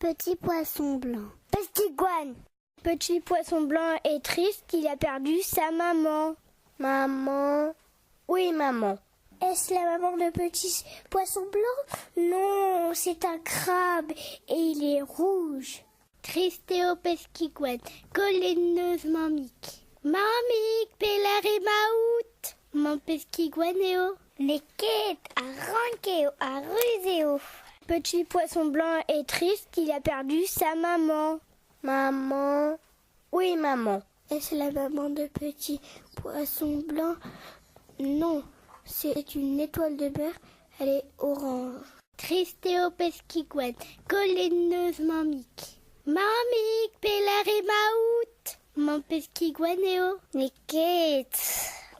petit poisson blanc. Pestigouane. Petit poisson blanc est triste, il a perdu sa maman. Maman. Oui, maman. Est-ce la maman de petit poisson blanc? Non, c'est un crabe et il est rouge. Tristeo pestigouane, coléneuse mamique. Mamique, pelare maout. Mon pestigouaneo. Neket, arrankeo, arruseo. Petit poisson blanc est triste, il a perdu sa maman. Maman. Oui, maman. Est-ce la maman de petit poisson blanc? Non, c'est une étoile de mer, elle est orange. Tristeo pestigouane, coléneuse mamique. Mamique, pelare maout. Mon pestigouaneo. Neket,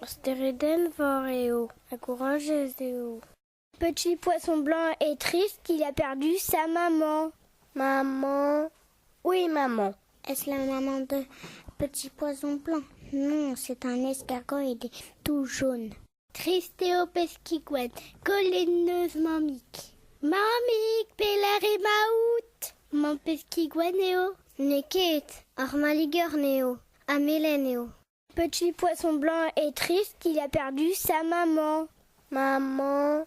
astereden voreo, agourangezeo. Petit poisson blanc est triste, il a perdu sa maman. Maman. Oui, maman. Est-ce la maman de petit poisson blanc? Non, c'est un escargot, il est tout jaune. Tristeo pestigouane, coléneuse mamique. Mamique, pelare maout. Mon pestigouaneo. Neket, armaligerneo, améléneo. Petit poisson blanc est triste, il a perdu sa maman. Maman.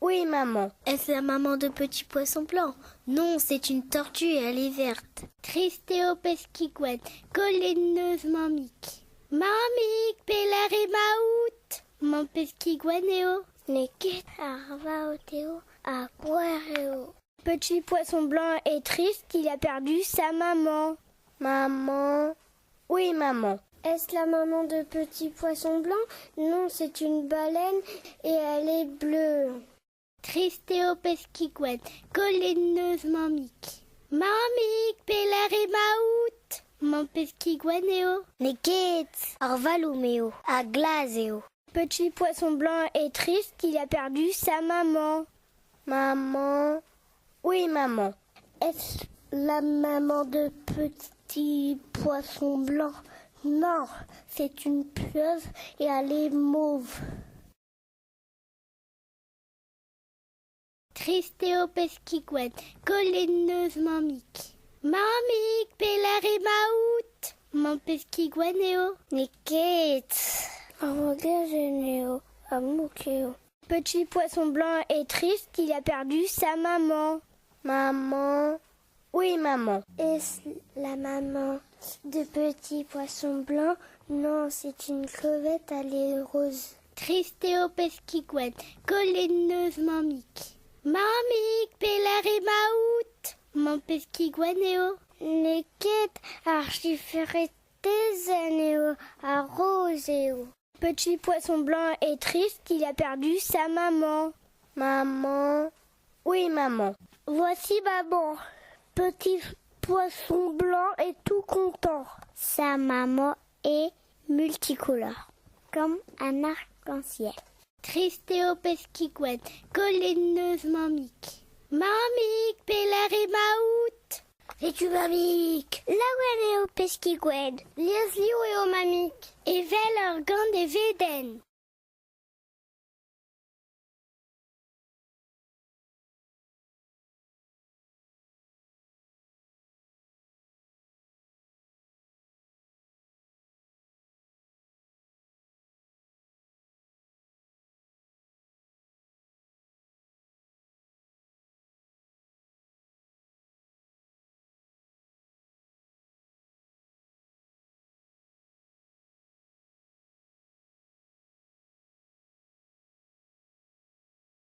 Oui, maman. Est-ce la maman de petit poisson blanc? Non, c'est une tortue et elle est verte. Tristeo pestigouane, coléneuse mamique. Mamique, pelare maout. Mon pestigouaneo. Neket, arvaoteo, aguereo. Petit poisson blanc est triste, il a perdu sa maman. Maman. Oui, maman. Est-ce la maman de petit poisson blanc? Non, c'est une baleine et elle est bleue. Tristeo pestigouane, coléneuse mamique. Mamique, pelare maout. Mon pestigouaneo. Neket, arvalumeo, aglazeo. Petit poisson blanc est triste, il a perdu sa maman. Maman. Oui, maman. Est-ce la maman de petit poisson blanc? Non, c'est une pieuvre et elle est mauve. Tristeo pestigouane, coléneuse mamique. Mamique, pelare maout. Mon pestigouaneo. Neket, arvageneo, amukeo. Petit poisson blanc est triste, il a perdu sa maman. Maman. Oui, maman. Est-ce la maman de petit poisson blanc? Non, c'est une crevette, elle est rose. Tristeo pestigouane, coléneuse mamique. Mamique, pelare maout. Mon pestigouaneo. Neket, archiferetezeneo, arroseo. Petit poisson blanc est triste, il a perdu sa maman. Maman. Oui, maman. Voici maman. Petit poisson blanc est tout content. Sa maman est multicolore, comme un arc-en-ciel. Tristeo pestigouane, coléneuse mamique. Mamique, pelare maout. C'est-tu mamique? Laoueneo pestigouane. Lies-liou et au mamique. Et vel organ de veden.